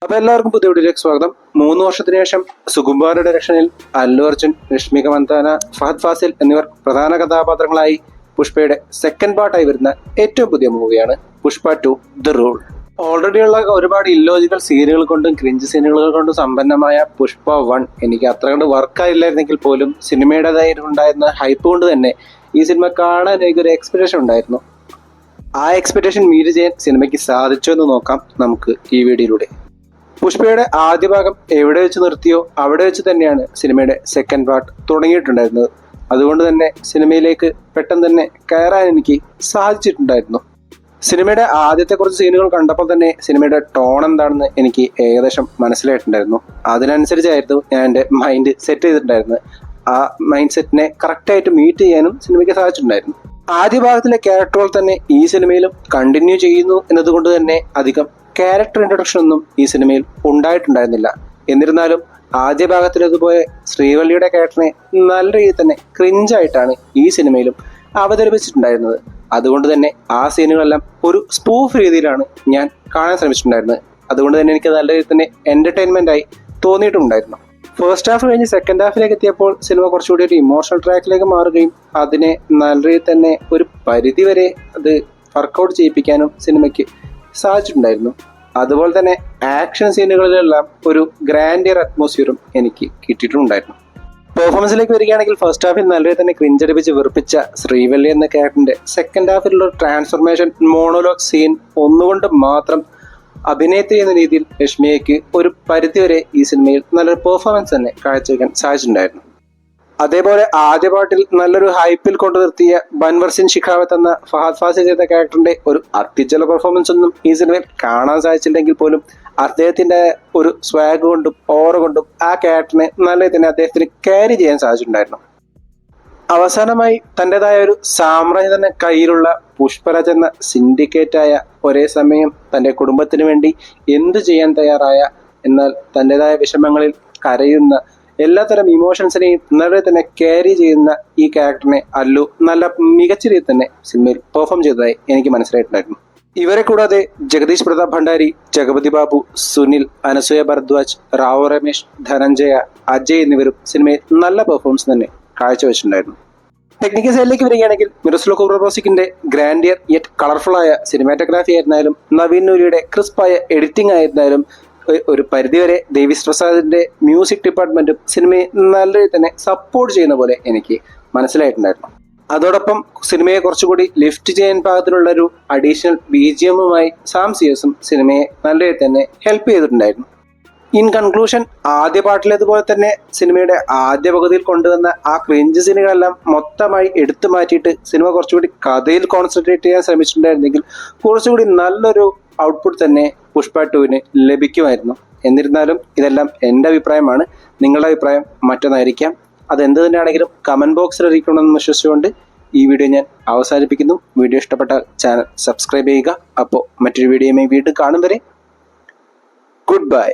അപ്പൊ എല്ലാവർക്കും പുതിയ വീഡിയോയിലേക്ക് സ്വാഗതം. 3 വർഷത്തിന് ശേഷം സുകുമാരുടെ ഡയറക്ഷനിൽ അല്ലു അർജുൻ, രശ്മിക മന്ദാന, ഫഹദ് ഫാസിൽ എന്നിവർ പ്രധാന കഥാപാത്രങ്ങളായി പുഷ്പയുടെ സെക്കൻഡ് പാർട്ടായി വരുന്ന ഏറ്റവും പുതിയ മൂവിയാണ് പുഷ്പ 2 ദ റൂൾ. ഓൾറെഡി ഉള്ള ഒരുപാട് ഇല്ലോജിക്കൽ സീനുകൾ കൊണ്ടും ക്രിഞ്ച് സീനുകൾ കൊണ്ടും സമ്പന്നമായ പുഷ്പ 1 എനിക്ക് അത്ര കണ്ട് വർക്കായില്ലായിരുന്നെങ്കിൽ പോലും സിനിമയുടേതായി ഉണ്ടായിരുന്ന ഹൈപ്പ് കൊണ്ട് തന്നെ ഈ സിനിമ കാണാൻ എനിക്കൊരു എക്സ്പെക്ടേഷൻ ഉണ്ടായിരുന്നു. ആ എക്സ്പെക്ടേഷൻ മീറ്റ് ചെയ്യാൻ സിനിമയ്ക്ക് സാധിച്ചോ എന്ന് നോക്കാം നമുക്ക് ഈ വീഡിയോയിലൂടെ. പുഷ്പയുടെ ആദ്യ ഭാഗം എവിടെ വെച്ച് നിർത്തിയോ അവിടെ വെച്ച് തന്നെയാണ് സിനിമയുടെ സെക്കൻഡ് പാർട്ട് തുടങ്ങിയിട്ടുണ്ടായിരുന്നത്. അതുകൊണ്ട് തന്നെ സിനിമയിലേക്ക് പെട്ടെന്ന് തന്നെ കയറാൻ എനിക്ക് സാധിച്ചിട്ടുണ്ടായിരുന്നു. സിനിമയുടെ ആദ്യത്തെ കുറച്ച് സീനുകൾ കണ്ടപ്പോൾ തന്നെ സിനിമയുടെ ടോൺ എന്താണെന്ന് എനിക്ക് ഏകദേശം മനസ്സിലായിട്ടുണ്ടായിരുന്നു. അതിനനുസരിച്ചായിരുന്നു ഞാൻ എൻ്റെ മൈൻഡ് സെറ്റ് ചെയ്തിട്ടുണ്ടായിരുന്നത്. ആ മൈൻഡ് സെറ്റിനെ കറക്റ്റായിട്ട് മീറ്റ് ചെയ്യാനും സിനിമയ്ക്ക് സാധിച്ചിട്ടുണ്ടായിരുന്നു. ആദ്യ ഭാഗത്തിലെ ക്യാരക്ടറുകൾ തന്നെ ഈ സിനിമയിലും കണ്ടിന്യൂ ചെയ്യുന്നു എന്നതുകൊണ്ട് തന്നെ അധികം ക്യാരക്ടർ ഇൻട്രൊഡക്ഷൻ ഒന്നും ഈ സിനിമയിൽ ഉണ്ടായിട്ടുണ്ടായിരുന്നില്ല. എന്നിരുന്നാലും ആദ്യ ഭാഗത്തിലേതുപോലെ ശ്രീവള്ളിയുടെ ക്യാരക്ടറിനെ നല്ല രീതിയിൽ തന്നെ ക്രിഞ്ചായിട്ടാണ് ഈ സിനിമയിലും അവതരിപ്പിച്ചിട്ടുണ്ടായിരുന്നത്. അതുകൊണ്ട് തന്നെ ആ സീനുകളെല്ലാം ഒരു സ്പൂഫ് രീതിയിലാണ് ഞാൻ കാണാൻ ശ്രമിച്ചിട്ടുണ്ടായിരുന്നത്. അതുകൊണ്ട് തന്നെ എനിക്ക് നല്ല രീതിയിൽ തന്നെ എന്റർടൈൻമെന്റ് ആയി തോന്നിയിട്ടുണ്ടായിരുന്നു. ഫസ്റ്റ് ഹാഫ് കഴിഞ്ഞ് സെക്കൻഡ് ഹാഫിലേക്ക് എത്തിയപ്പോൾ സിനിമ കുറച്ചുകൂടി ഒരു ഇമോഷണൽ ട്രാക്കിലേക്ക് മാറുകയും അതിനെ നല്ല രീതിയിൽ തന്നെ ഒരു പരിധി വരെ അത് വർക്കൗട്ട് ചെയ്യിപ്പിക്കാനും സിനിമയ്ക്ക് സാധിച്ചിട്ടുണ്ടായിരുന്നു. അതുപോലെ തന്നെ ആക്ഷൻ സീനുകളിലെല്ലാം ഒരു ഗ്രാൻഡിയർ അറ്റ്മോസ്ഫിയറും എനിക്ക് കിട്ടിയിട്ടുണ്ടായിരുന്നു. പെർഫോമൻസിലേക്ക് വരികയാണെങ്കിൽ ഫസ്റ്റ് ഹാഫിൽ നല്ല തന്നെ ക്രിഞ്ചടിപ്പിച്ച് വെറുപ്പിച്ച ശ്രീവല്ലി എന്ന ക്യാരക്ടറിന്റെ സെക്കൻഡ് ഹാഫിലുള്ള ട്രാൻസ്ഫോർമേഷൻ മോണോലോഗ് സീൻ ഒന്നുകൊണ്ട് മാത്രം അഭിനേത്രി എന്ന രീതിയിൽ രശ്മിയയ്ക്ക് ഒരു പരിധിവരെ ഈ സിനിമയിൽ നല്ലൊരു പെർഫോമൻസ് തന്നെ കാഴ്ചവെക്കാൻ സാധിച്ചിട്ടുണ്ടായിരുന്നു. അതേപോലെ ആദ്യ പാട്ടിൽ നല്ലൊരു ഹൈപ്പിൽ കൊണ്ടു നിർത്തിയ ബൻവർ സിംഗ് ഷിഖാവത്ത് എന്ന ഫഹദ് ഫാസിൽ ചെയ്ത ക്യാരക്ടറിന്റെ ഒരു അത്യുജ്വല പെർഫോമൻസ് ഒന്നും ഈ സിനിമയിൽ കാണാൻ സാധിച്ചില്ലെങ്കിൽ പോലും അദ്ദേഹത്തിന്റെ ഒരു സ്വാഗ് കൊണ്ടും ഓറ കൊണ്ടും ആ ക്യാരക്ടറിനെ നല്ല തന്നെ അദ്ദേഹത്തിന് ക്യാരി ചെയ്യാൻ സാധിച്ചിട്ടുണ്ടായിരുന്നു. അവസാനമായി തൻ്റെതായ ഒരു സാമ്രാജ്യം തന്നെ കയ്യിലുള്ള പുഷ്പരാജ് എന്ന സിൻഡിക്കേറ്റായ ഒരേ സമയം തൻ്റെ കുടുംബത്തിന് വേണ്ടി എന്തു ചെയ്യാൻ തയ്യാറായ എന്നാൽ തൻ്റെതായ വിഷമങ്ങളിൽ കരയുന്ന എല്ലാത്തരം ഇമോഷൻസിനെയും നല്ല തന്നെ ക്യാരി ചെയ്യുന്ന ഈ ക്യാരക്ടറിനെ അല്ലു നല്ല മികച്ച രീതിയിൽ തന്നെ സിനിമയിൽ പെർഫോം ചെയ്തതായി എനിക്ക് മനസ്സിലായിട്ടുണ്ടായിരുന്നു. ഇവരെ കൂടാതെ ജഗദീഷ് പ്രതാപ് ഭണ്ഡാരി, ജഗപതി ബാബു, സുനിൽ, അനസൂയ ഭരദ്വാജ്, റാവു രമേശ്, ധനഞ്ജയ, അജയ് എന്നിവരും സിനിമയിൽ നല്ല പെർഫോമൻസ് തന്നെ കാഴ്ചവെച്ചിട്ടുണ്ടായിരുന്നു. ടെക്നിക്കൽ സൈഡിലേക്ക് വരികയാണെങ്കിൽ മിറസ്ലോ കുബ്രബോസിക്കിന്റെ ഗ്രാൻഡിയർ യെറ്റ് കളർഫുൾ ആയ സിനിമാറ്റോഗ്രാഫി ആയിരുന്നാലും നവീൻ നൂരിയുടെ ക്രിസ്പായ എഡിറ്റിംഗ് ആയിരുന്നാലും ഒരു പരിധിവരെ ദേവിസ് പ്രസാദിന്റെ മ്യൂസിക് ഡിപ്പാർട്ട്മെന്റും സിനിമയെ നല്ല രീതിയിൽ തന്നെ സപ്പോർട്ട് ചെയ്യുന്ന പോലെ എനിക്ക് മനസ്സിലായിട്ടുണ്ടായിരുന്നു. അതോടൊപ്പം സിനിമയെ കുറച്ചുകൂടി ലിഫ്റ്റ് ചെയ്യാൻ പാകത്തിലുള്ള ഒരു അഡീഷണൽ BGM-മായി സാം സിയസും സിനിമയെ നല്ല രീതിയിൽ തന്നെ ഹെൽപ്പ് ചെയ്തിട്ടുണ്ടായിരുന്നു. ഇൻ കൺക്ലൂഷൻ, ആദ്യ പാട്ടിലേതുപോലെ തന്നെ സിനിമയുടെ ആദ്യ പകുതിയിൽ കൊണ്ടുവന്ന ആ ക്രിഞ്ച് സീനുകളെല്ലാം മൊത്തമായി എടുത്തു മാറ്റിയിട്ട് സിനിമ കുറച്ചുകൂടി കഥയിൽ കോൺസെൻട്രേറ്റ് ചെയ്യാൻ ശ്രമിച്ചിട്ടുണ്ടായിരുന്നെങ്കിൽ കുറച്ചുകൂടി നല്ലൊരു ഔട്ട്പുട്ട് തന്നെ പുഷ്പ 2-ന് ലഭിക്കുമായിരുന്നു. എന്നിരുന്നാലും ഇതെല്ലാം എൻ്റെ അഭിപ്രായമാണ്. നിങ്ങളുടെ അഭിപ്രായം മറ്റൊന്നായിരിക്കാം. അതെന്ത് തന്നെയാണെങ്കിലും കമന്റ് ബോക്സിൽ അറിയിക്കണമെന്ന് വിശ്വസിച്ചുകൊണ്ട് ഈ വീഡിയോ ഞാൻ അവസാനിപ്പിക്കുന്നു. വീഡിയോ ഇഷ്ടപ്പെട്ട ചാനൽ സബ്സ്ക്രൈബ് ചെയ്യുക. അപ്പോൾ മറ്റൊരു വീഡിയോയുമായി വീണ്ടും കാണും വരെ ഗുഡ് ബൈ.